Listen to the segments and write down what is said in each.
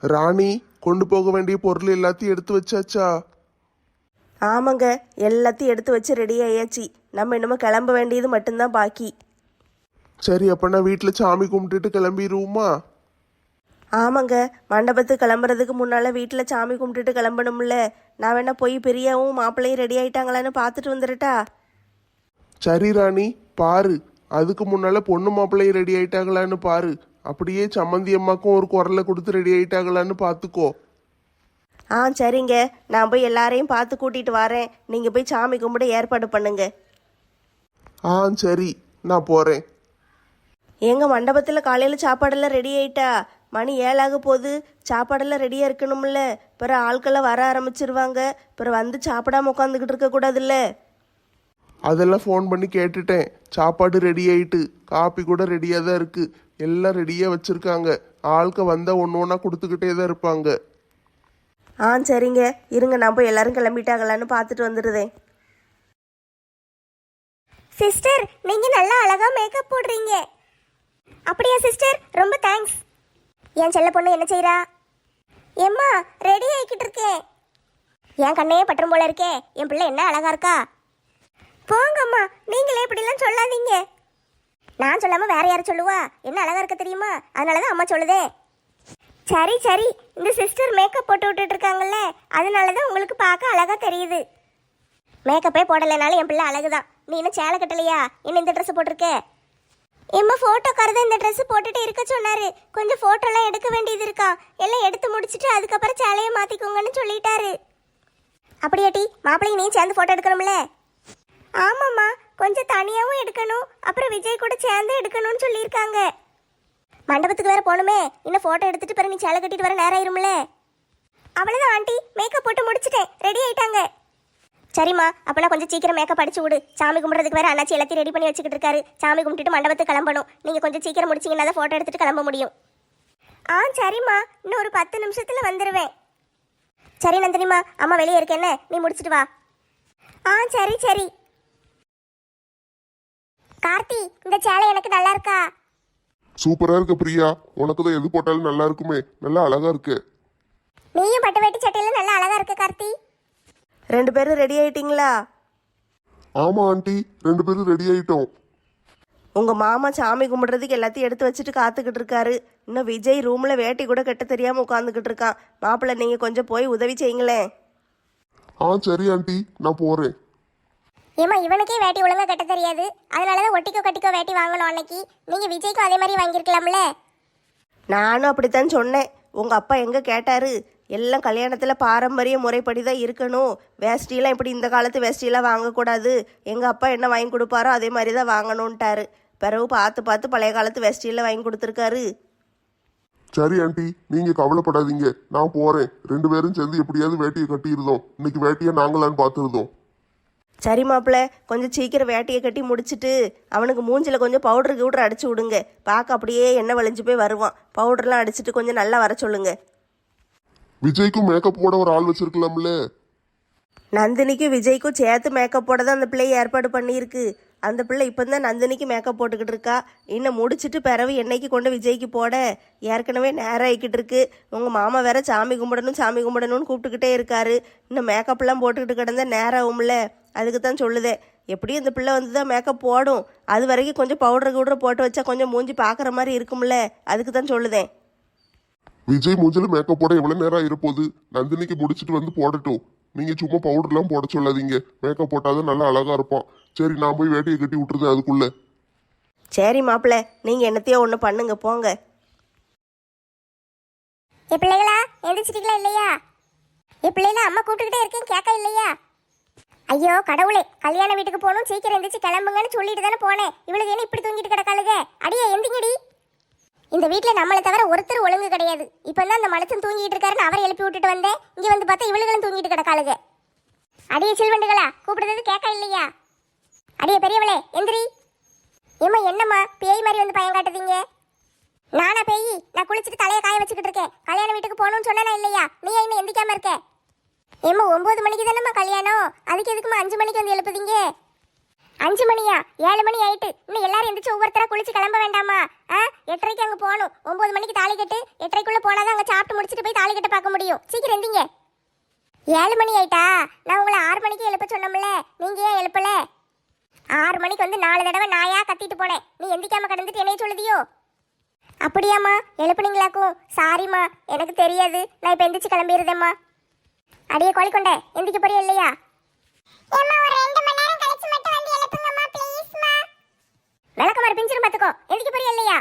ராணி, கொண்டு போக வேண்டிய பொருள் எல்லாத்தையும் எடுத்து வச்சாச்சா? ஆமாங்க, எல்லாத்தையும் எடுத்து வச்சு ரெடி ஆயாச்சு. நம்ம இன்னமும் கிளம்ப வேண்டியது மட்டும்தான் பாக்கி. சரி, அப்ப நான் வீட்டில் சாமி கும்பிட்டுட்டு கிளம்பிடுவோமா? ஆமாங்க, மண்டபத்துக்கு கிளம்புறதுக்கு முன்னால் வீட்டில் சாமி கும்பிட்டுட்டு கிளம்பணும்ல. நான் வேணா போய் பெரியாவும் மாப்பிள்ளையும் ரெடி ஆயிட்டாங்களான்னு பார்த்துட்டு வந்துடட்டா? சரி ராணி, பாரு. அதுக்கு முன்னால பொண்ணு மாப்பிள்ளையும் ரெடி ஆயிட்டாங்களான்னு பாரு. அப்படியே சம்மந்தி அம்மாக்கும் ஒரு குரலை கொடுத்து ரெடி ஆயிட்டாங்களான்னு பார்த்துக்கோ. சரிங்க, நான் போய் எல்லாரையும் பார்த்து கூட்டிட்டு வரேன். நீங்கள் போய் சாமி கும்பிட ஏற்பாடு பண்ணுங்க. சரி, நான் போறேன். எங்கள் மண்டபத்தில் காலையில் சாப்பாடெல்லாம் ரெடி ஆயிட்டா? மணி 7 போகுது. சாப்பாடெல்லாம் ரெடியாக இருக்கணும்ல. பிறகு ஆட்கள்லாம் வர ஆரம்பிச்சிருவாங்க. பிறகு வந்து சாப்பிடாம உட்காந்துக்கிட்டு இருக்கக்கூடாதுல்ல. அதெல்லாம் ஃபோன் பண்ணி கேட்டுட்டேன். சாப்பாடு ரெடி ஆயிட்டு, காப்பி கூட ரெடியாக தான் இருக்கு. எல்லாம் ரெடியாக வச்சிருக்காங்க. ஆளுக்க வந்தால் ஒன்று ஒன்றா கொடுத்துக்கிட்டே தான் இருப்பாங்க. சரிங்க, இருங்க, நான் போய் எல்லாரும் கிளம்பிட்டாங்களான்னு பார்த்துட்டு வந்துடுதேன். சிஸ்டர், நீங்க நல்லா அழகா மேக்கப் போடுறீங்க. அப்படியா சிஸ்டர், ரொம்ப தேங்க்ஸ். என் செல்ல பொண்ணு என்ன செய்யறா? ஏம்மா, ரெடி ஆகிக்கிட்டு இருக்கேன். என் கண்ணையே பற்றும் போல இருக்கே. என் பிள்ளை என்ன அழகா இருக்கா. போங்கம்மா, நீங்களே இப்படிலாம் சொல்லாதீங்க. நான் சொல்லாம வேற யாரும் சொல்லுவா? என்ன அழகா இருக்க தெரியுமா? அதனாலதான் அம்மா சொல்லுதே. சரி சரி, இந்த சிஸ்டர் மேக்கப் போட்டு விட்டுட்டு இருக்காங்கல்ல, அதனாலதான் உங்களுக்கு பார்க்க அழகா தெரியுது. மேக்கப்பே போடலைனாலும் என் பிள்ளை அழகுதான். நீ இன்னும் சேலை கட்டலையா? என்ன இந்த ட்ரெஸ் போட்டிருக்க? எம்மா, போட்டோக்காரதான் இந்த ட்ரெஸ் போட்டுட்டு இருக்க சொன்னாரு. கொஞ்சம் போட்டோலாம் எடுக்க வேண்டியது இருக்கா. எல்லாம் எடுத்து முடிச்சுட்டு அதுக்கப்புறம் சேலையை மாத்திக்கோங்கன்னு சொல்லிட்டாரு. அப்படியாட்டி, மாப்பிள்ளையும் நீ சேர்ந்து போட்டோ எடுக்கணும்ல? ஆமாம்மா, கொஞ்சம் தனியாகவும் எடுக்கணும், அப்புறம் விஜய் கூட சேர்ந்து எடுக்கணும்னு சொல்லியிருக்காங்க. மண்டபத்துக்கு வேற போகணுமே. இன்னும் போட்டோ எடுத்துட்டு பிறகு நீ சேலை கட்டிட்டு வர நேரம் ஆயிரும்ல. அவ்வளோதான் ஆண்டி, மேக்கப் போட்டு முடிச்சுட்டேன், ரெடி ஆயிட்டாங்க. சரிம்மா, அப்பனா கொஞ்சம் சீக்கிரம் மேக்கப் அடிச்சு விடு. சாமி கும்பிட்றதுக்கு வேற அண்ணாச்சி எல்லாத்தையும் ரெடி பண்ணி வச்சுக்கிட்டு இருக்காரு. சாமி கும்பிட்டுட்டு மண்டபத்துக்கு கிளம்பணும். நீங்கள் கொஞ்சம் சீக்கிரம் முடிச்சிங்கன்னா தான் ஃபோட்டோ எடுத்துட்டு கிளம்ப முடியும். சரிம்மா, இன்னும் ஒரு 10 நிமிஷத்தில் வந்துடுவேன். சரி நந்தினிமா, அம்மா வெளியே இருக்கேன்னு, நீ முடிச்சிட்டு வா. சரி சரி. கார்த்தி, இந்த சேலை எனக்கு நல்லா இருக்கா? சூப்பரா இருக்கு பிரியா. உனக்கு தான் எது போட்டாலும் நல்லா இருக்குமே. நல்லா அழகா இருக்கு. நீயும் பட்டு வேட்டி சட்டையில நல்லா அழகா இருக்க கார்த்தி. 2 பேரும் ரெடி ஆயிட்டீங்களா? ஆமா ஆண்டி, 2 பேரும் ரெடி ஆயிட்டோம். உங்கள் மாமா சாமி கும்பிட்றதுக்கு எல்லாத்தையும் எடுத்து வச்சுட்டு காத்துக்கிட்டு இருக்காரு. இன்னும் விஜய் ரூமில் வேட்டி கூட கட்ட தெரியாமல் உட்காந்துக்கிட்டு இருக்கான். மாப்பிள்ளை, நீங்கள் கொஞ்சம் போய் உதவி செய்யுங்களேன். சரி ஆண்டி, நான் போறேன். ஏமா, இவனுக்கே வேட்டி ஒழுங்கா கட்ட தெரியாது. அதனாலதான் ஒட்டிக்கோ கட்டிக்கோ வேட்டி வாங்கணும் அன்னைக்கு. நீங்க விஜய்க்கும் அதே மாதிரி வாங்கியிருக்கலாம்ல. நானும் அப்படித்தான் சொன்னேன். உங்கள் அப்பா எங்கே கேட்டாரு? எல்லாம் கல்யாணத்தில் பாரம்பரிய முறைப்படி தான் இருக்கணும். வேஷ்டியெல்லாம் இப்படி இந்த காலத்து வேஷ்டியெல்லாம் வாங்கக்கூடாது. எங்கள் அப்பா என்ன வாங்கி கொடுப்பாரோ அதே மாதிரி தான் வாங்கணுன்ட்டாரு. பிறகு பார்த்து பார்த்து பழைய காலத்து வேஷ்டியெல்லாம் வாங்கி கொடுத்துருக்காரு. சரி ஆண்டி, நீங்க கவலைப்படாதீங்க, நான் போறேன். 2 பேரும் சேர்ந்து எப்படியாவது வேட்டியை கட்டியிருந்தோம். இன்னைக்கு வேட்டியை நாங்களான்னு பார்த்துருந்தோம். சரி மாப்பிள்ள, கொஞ்சம் சீக்கிரம் வேட்டியை கட்டி முடிச்சுட்டு அவனுக்கு மூஞ்சில் கொஞ்சம் பவுடர் அடிச்சு விடுங்க. பார்க்க அப்படியே எண்ணெய் வலிஞ்சு போய் வருவான். பவுடர்லாம் அடிச்சுட்டு கொஞ்சம் நல்லா வர சொல்லுங்க. விஜய்க்கும் மேக்கப் போட ஒரு ஆள் வச்சிருக்கலாம்ல? நந்தினிக்கும் விஜய்க்கும் சேர்த்து மேக்கப் போட தான் அந்த பிள்ளையை ஏற்பாடு பண்ணியிருக்கு. அந்த பிள்ளை இப்போ தான் நந்தினிக்கு மேக்கப் போட்டுக்கிட்டு இருக்கா. இன்னும் முடிச்சுட்டு பிறவு என்னைக்கு கொண்டு விஜய்க்கு போட? ஏற்கனவே நேரம் ஆகிக்கிட்டு இருக்கு. உங்கள் மாமா வேற சாமி கும்பிடணும்னு கூப்பிட்டுக்கிட்டே இருக்காரு. இன்னும் மேக்கப்லாம் போட்டுக்கிட்டு கிடந்தா நேரம் ஆகும்ல. அதுக்கு தான் சொல்லுதே. எப்படியும் இந்த பிள்ளை வந்து தான் மேக்கப் போடும். அது வரைக்கும் கொஞ்சம் பவுடர் போட்டு வச்சா கொஞ்சம் மூஞ்சி பார்க்குற மாதிரி இருக்கும்ல. அதுக்கு தான் சொல்லுதேன். விஜய் மூஞ்சில மேக்கப் போட எவ்வளவு நேரம் ஆயிருப்போகுது? நந்தினிக்கு முடிச்சுட்டு வந்து போடட்டும். நீங்க சும்மா பவுடர்லாம் போட சொல்லாதீங்க. மேக்கப் போட்டாதான் நல்லா அழகா இருப்பான். சரி, நான் போய் வேட்டியை கட்டி விட்டுருந்தேன் அதுக்குள்ள. சரி மாப்பிள்ள, நீங்கள் என்னத்தையோ ஒன்று பண்ணுங்க, போங்க. பிள்ளைகளா, எந்திரிச்சிட்டீங்களா இல்லையா? பிள்ளைகளா, அம்மா கூப்பிட்டுக்கிட்டே இருக்கேன், கேட்க இல்லையா? ஐயோ கடவுளே, கல்யாண வீட்டுக்கு போகணும், சீக்கிரம் எந்திரிச்சு கிளம்புங்கன்னு சொல்லிட்டு தானே போனேன். இவளுக்கு என்ன இப்படி தூங்கிட்டு கிடக்காளுக? அடியே எந்திங்கடி. இந்த வீட்டில் நம்மளை தவிர ஒருத்தர் ஒழுங்கு கிடையாது. இப்போ தான் அந்த மனுஷன் தூங்கிட்டு இருக்காருன்னு அவரை எழுப்பி விட்டுட்டு வந்தேன். இங்கே வந்து பார்த்தா இவளுகளும் தூங்கிட்டு கிடக்காளுக. அடியே சில்வண்டுகளா, கூப்பிடுறது கேட்க இல்லையா? அடியே பெரியவளே, எந்திரி. ஏம்மா, என்னம்மா பேய் மாதிரி வந்து பயம் காட்டுதீங்க? நானா பேய்? நான் குளிச்சுட்டு தலையை காய வச்சுக்கிட்டு இருக்கேன். கல்யாண வீட்டுக்கு போகணும்னு சொன்னா இல்லையா? நீ இன்னும் எந்திக்காம இருக்க? ஏம்மா, 9 மணிக்கு தானேம்மா கல்யாணம். அதுக்கு எதுக்குமா 5 மணிக்கு வந்து எழுப்புதீங்க? 5 மணியா? 7 மணி ஆயிட்டு. இன்னும் எல்லாரும் எந்திரிச்சு ஒவ்வொருத்தரா குளிச்சு கிளம்ப வேண்டாமா? 8:30க்கு அங்க போகணும். 9 மணிக்கு தாலி கட்டு. 8:30க்குள்ள போனாதான் அங்க சாப்பிட்டு முடிச்சிட்டு போய் தாலி கட்ட பார்க்க முடியும். சீக்கிரம் எந்திங்க. 7 மணி ஆயிட்டா? நான் உங்களை 6 மணிக்கு எழுப்ப சொன்னோம்ல, நீங்க ஏன் எழுப்பல? 6 மணிக்கு வந்து 4 தடவை நாயா கத்திட்டு போனேன். நீ எந்திக்காம கிடந்துட்டு என்னைய சொல்லுதியோ? அப்படியாம்மா, எழுப்புனீங்களாக்கும்? சாரிம்மா, எனக்கு தெரியாது. நான் இப்ப எந்திரிச்சு கிளம்பிடுதேம்மா. அடியே கோழிக்கொண்டே, எந்திக்க போறியா இல்லையா? விளக்கமாறு பிஞ்சிரும் பாத்துக்கோ. எந்திக்க போறியா இல்லையா?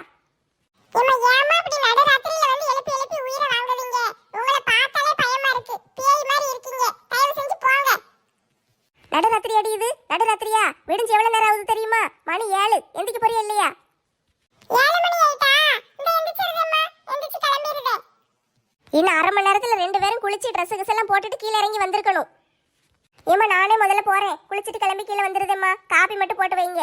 நடுராத்திரி அடியுது. நடுராத்திரியா? விடிஞ்சு எவ்வளவு நேரம் ஆகுது தெரியுமா? மணி 7. எந்திக்க போறியா இல்லையா? இன்னும் 1/2 மணி நேரத்துல 2 பேரும் குளிச்சு ட்ரெஸ் எல்லாம் போட்டுட்டு கீழே இறங்கி வந்திருக்கணும். ஏமா நானே முதல்ல போறேன். குளிச்சிட்டு கிளம்பி கீழே வந்துருதேம்மா. காபி மட்டும் போட்டு வைங்க.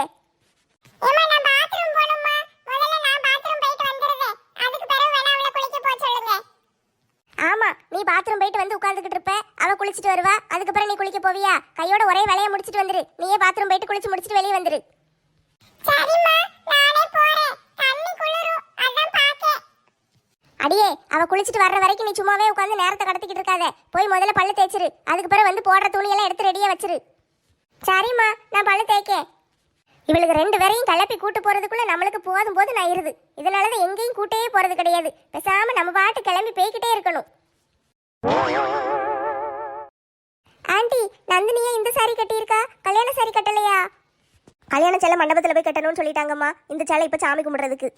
ஆமா, நீ பாத்ரூம் போயிட்டு வந்து உட்கார்ந்துகிட்டு இருப்ப. அவ குளிச்சிட்டு வருவா. அதுக்கப்புறம் நீ குளிக்க போவியா? கையோட ஒரே வேலையை முடிச்சிட்டு வந்துரு. நீயே பாத்ரூம் போயிட்டு குளிச்சு முடிச்சிட்டு வெளியே வந்துரு. அடியே, அவ குளிச்சிட்டு வர்ற வரைக்கும் நீ சும்மாவே உட்கார்ந்து நேரத்தை கடத்திக்கிட்டு இருக்காத. போய் முதல்ல பல்லு தேய்ச்சிரு. அதுக்கப்புறம் வந்து போடுற துணியெல்லாம் எடுத்து ரெடியா வச்சிரு. சரிம்மா, நான் பல்லு தேய்க்கேன். இவளுக்கு 2 பேரையும் கிளப்பி கூட்டு போறதுக்குள்ள நம்மளுக்கு போதும் போது நாயிருது. இதனாலதான் எங்கேயும் கூட்டே போறது கிடையாது. பேசாம நம்ம பாட்டு கிளம்பி போய்கிட்டே இருக்கணும். ஆண்டி, நந்தினியே இந்த சாரி கட்டியிருக்கா? கல்யாண சாரி கட்டலையா? கல்யாண சேலை மண்டபத்துல போய் கட்டணும்னு சொல்லிட்டாங்கம்மா. இந்த சேலை இப்ப சாமி கும்பிடுறதுக்கு.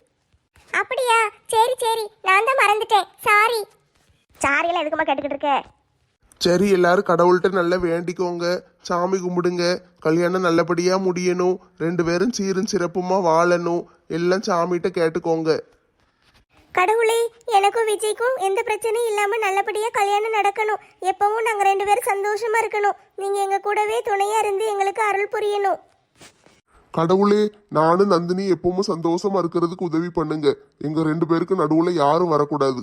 அப்படியா? சரி சரி, நான் தான் மறந்துட்டேன். சாரி. சாரியெல்லாம் எதுக்குமா கேட்டுக்கிட்டு இருக்க? சரி, எல்லாரும் கடவுள்கிட்ட நல்லா வேண்டிக்கோங்க, சாமி கும்பிடுங்க, கல்யாணம் நல்லபடியா முடியணும், 2 பேரும் சீரும் சிறப்புமா வாழணும், எல்லாம் சாமிகிட்ட கேட்டுக்கோங்க. கடவுளே, எனக்கும் விஜய்க்கும் எந்த பிரச்சனையும் இல்லாம நல்லபடியா கல்யாணம் நடக்கணும். எப்பவும் நாங்க 2 பேரும் சந்தோஷமா இருக்கணும். நீங்க எங்க கூடவே துணையா இருந்து எங்களுக்கு அருள் புரியணும். கடவுளே, நானும் நந்தினி எப்பவும் சந்தோஷமா இருக்கிறதுக்கு உதவி பண்ணுங்க. எங்க 2 பேருக்கு நடுவுல யாரும் வரக்கூடாது.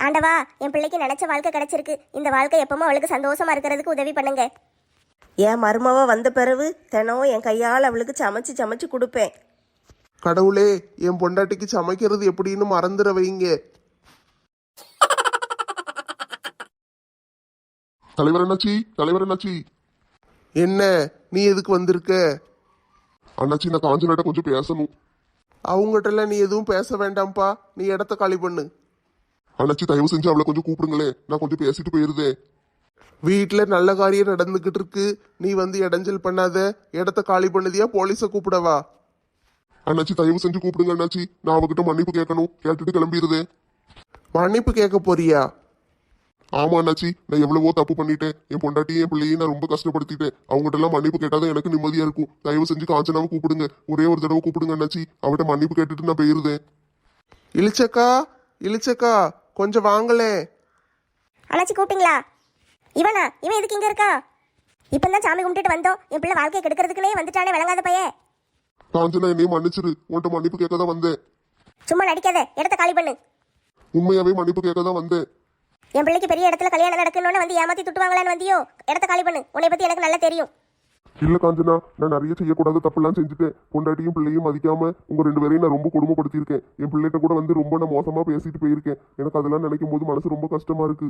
ஆண்டவா, என் பிள்ளைக்கு நினைச்ச வாழ்க்கை கிடைச்சிருக்கு. இந்த வாழ்க்கை எப்பவும் அவளுக்கு சந்தோஷமா இருக்கிறதுக்கு உதவி பண்ணுங்க. என் மருமவ வந்த பிறகு தினம் என் கையால் அவளுக்கு சமைச்சு சமைச்சு கொடுப்பேன். கடவுளே, என் பொண்டாட்டிக்கு சமைக்கிறது எப்படின்னு மறந்துட வைங்க. தலைவர் அண்ணாச்சி, தலைவர் அண்ணாச்சி. என்ன, நீ எதுக்கு வந்திருக்க? அண்ணாச்சி, நான் காஞ்சனாட்ட கொஞ்சம் பேசணும். அவங்ககிட்டலாம் நீ எதுவும் பேச வேண்டாம்ப்பா. நீ இடத்த காலி பண்ணு. அண்ணாச்சி, தயவு செஞ்சு அவளை கொஞ்சம் கூப்பிடுங்களேன். நான் கொஞ்சம் பேசிட்டு போயிருந்தேன். வீட்டில் நல்ல காரியம் நடந்துகிட்டு இருக்கு. நீ வந்து இடைஞ்சல் பண்ணாத. இடத்த காலி பண்ணுதியா போலீஸை கூப்பிடவா? அண்ணாச்சி, தயவு செஞ்சு கூப்பிடுங்க அண்ணாச்சி. நான் அவகிட்ட மன்னிப்பு கேட்கணும். கேட்டுட்டு கிளம்பிடுதேன். மன்னிப்பு கேட்க போறியா? ஆமா அண்ணாச்சி, நான் எவ்வளவோ தப்பு பண்ணிட்டேன். என் பொண்டாட்டியும் என் பிள்ளையும் நான் ரொம்ப கஷ்டப்படுத்திட்டேன். அவங்ககிட்ட எல்லாம் மன்னிப்பு கேட்டாதான் எனக்கு நிம்மதியா இருக்கும். தயவு செஞ்சு காஞ்சனாவை கூப்பிடுங்க. ஒரே ஒரு தடவை கூப்பிடுங்க அண்ணாச்சி. அவட்ட மன்னிப்பு கேட்டுட்டு நான் போயிருந்தேன். இளிச்சக்கா, இளிச்சக்கா, கொஞ்சம் வாங்களே. அண்ணாச்சி கூப்பிட்டீங்களா? இவனா? இவன் எதுக்கு இங்க இருக்கா? இப்பதான் சாமி கும்பிட்டுட்டு வந்தோம். என் பிள்ளை வாழ்க்கையை கெடுக்கிறதுக்குனே வந்துட்டானே விளங்காத பைய. காஞ்சனா, என்னையும் மன்னிச்சிரு. உன்கிட்ட மன்னிப்பு கேட்க தான் வந்தேன். சும்மா நடிக்காத, இடத்த காலி பண்ணு. உண்மையாவே மன்னிப்பு கேட்க தான் வந்தேன். என் பிள்ளைக்கு பெரிய இடத்துல கல்யாணம் நடக்கணும்னு வந்து ஏமாத்தி துட்டுவாங்களான்னு வந்தியோ? இடத்த காலி பண்ணு. உன்னை பத்தி எனக்கு நல்லா தெரியும். இல்ல காஞ்சனா, நான் நிறைய செய்யக்கூடாத தப்பெல்லாம் செஞ்சுட்டேன். பொண்டாட்டியும் பிள்ளையும் மதிக்காம உங்க 2 பேரையும் நான் ரொம்ப கொடுமைப்படுத்தியிருக்கேன். என் பிள்ளைகிட்ட கூட வந்து ரொம்ப நான் மோசமா பேசிட்டு போயிருக்கேன். எனக்கு அதெல்லாம் நினைக்கும் போது மனசு ரொம்ப கஷ்டமா இருக்கு.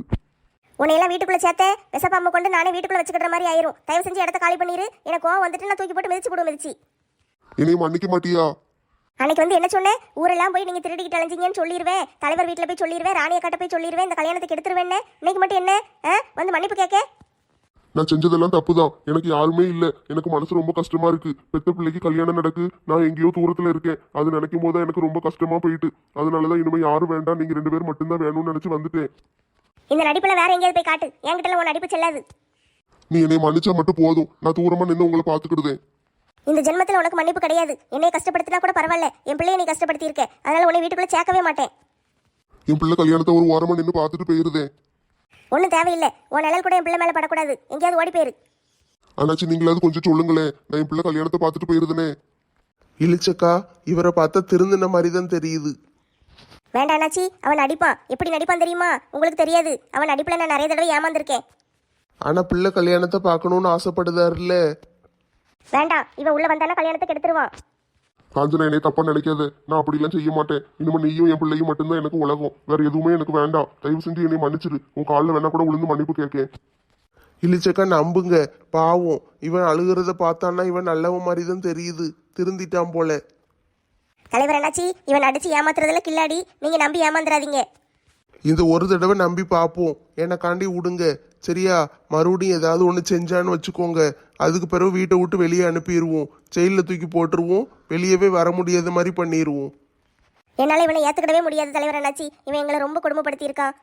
உன்னையெல்லாம் வீட்டுக்குள்ள சேர்த்து விசப்பாம்பு கொண்டு நானே வீட்டுக்குள்ள வச்சுக்கிற மாதிரி ஆயிரும். தயவு செஞ்சு இடத்த காலி பண்ணிரு. எனக்கு கோவம் வந்துட்டு நான் தூக்கி போட்டு மிதிச்சு போடு. மிதிச்சு என்னையும் மன்னிக்க மாட்டியா? அன்னைக்கு வந்து என்ன சொன்னேன்? ஊரெல்லாம் போய் நீங்க திருடிக்கிட்டு அலைஞ்சிங்கன்னு சொல்லிடுவேன். தலைவர் வீட்டுல போய் சொல்லிடுவேன். ராணியை காட்ட போய் சொல்லிடுவேன். இந்த கல்யாணத்துக்கு எடுத்துருவேன்னு. இன்னைக்கு மட்டும் என்ன வந்து மன்னிப்பு கேட்க? நான் செஞ்சதெல்லாம் தப்புதான். எனக்கு யாருமே இல்ல. எனக்கு மனசு ரொம்ப கஷ்டமா இருக்கு. பெத்த பிள்ளைக்கு கல்யாணம் நடக்கு, நான் எங்கேயோ தூரத்துல இருக்கேன். அது நினைக்கும் போது எனக்கு ரொம்ப கஷ்டமா போயிட்டு. அதனாலதான் இனிமே யாரும் வேண்டாம், நீங்க 2 பேரும் மட்டும்தான் வேணும்னு நினைச்சு வந்துட்டேன். இந்த நடிப்புல வேற எங்கேயாவது போய் காட்டு. என்கிட்ட உன் நடிப்பு செல்லாது. நீ என்னை மன்னிச்சா மட்டும் போதும். நான் தூரமா நின்று உங்களை பாத்துக்கிடுதேன். இந்த ஜென்மத்துல உனக்கு மன்னிப்பு கிடையாது. என்னை கஷ்டப்படுத்தினா கூட பரவாயில்ல. என் பிள்ளைய நீ கஷ்டப்படுத்தி இருக்க. அதனால உன்னை வீட்டுக்குள்ள சேர்க்கவே மாட்டேன். என் பிள்ளை கல்யாணத்தை ஒரு வாரமா நின்று பாத்துட்டு போயிருந்தேன். ஒன்றும் தேவையில்லை. உன் நிழல் கூட என் பிள்ளை மேல படக்கூடாது. எங்கேயாவது ஓடி போயிரு. அண்ணாச்சி, நீங்களாவது கொஞ்சம் சொல்லுங்களேன். நான் என் பிள்ளை கல்யாணத்தை பாத்துட்டு போயிருந்தேனே. இளிச்சக்கா, இவரை பார்த்தா திருந்தின மாதிரி தான் தெரியுது. வேண்டாம் அண்ணாச்சி, அவன் நடிப்பான். எப்படி நடிப்பான் தெரியுமா? உங்களுக்கு தெரியாது. அவன் நடிப்புல நான் நிறைய தடவை ஏமாந்துருக்கேன். ஆனா பிள்ளை கல்யாணத்தை பார்க்கணும்னு ஆசைப்படுதாருல்ல. வேண்டாம், இவன் உள்ள வந்தானா கல்யாணத்துக்கு எடுத்துருவான். காஞ்சனா என்னை தப்பா நினைக்காத, நான் அப்படிலாம் செய்ய மாட்டேன். இனிமே நீயும் என் பிள்ளையும் மட்டும்தான் எனக்கு உலகம், வேற எதுவுமே எனக்கு வேண்டாம். தயவு செஞ்சு என்னை மன்னிச்சிரு, உன் காலில் வேணா கூட விழுந்து மன்னிப்பு கேட்கேன். இழிச்சக்கா நம்புங்க, பாவம் இவன் அழுகிறத பார்த்தான்னா இவன் நல்லவன் மாதிரி தான் தெரியுது, திருந்திட்டான் போல. தலைவர் என்னாச்சி, இவன் அடிச்சு ஏமாத்துறதுல கில்லாடி, நீங்க நம்பி ஏமாந்துடாதீங்க. இந்த ஒரு தடவை நம்பி பார்ப்போம், எனக்காண்டி விடுங்க சரியா? மறுபடியும் ஏதாவது ஒன்று செஞ்சான்னு வச்சுக்கோங்க, அதுக்கு பிறகு வீட்டை விட்டு வெளியே அனுப்பிடுவோம், ஜெயிலில் தூக்கி போட்டுருவோம், வெளியவே வர முடியாத மாதிரி பண்ணிடுவோம். என்னால இவனை ஏத்துக்கிடவே முடியாது தலைவர் என்னாச்சி, இவன் எங்களை ரொம்ப கொடுமைப்படுத்தி இருக்கான்.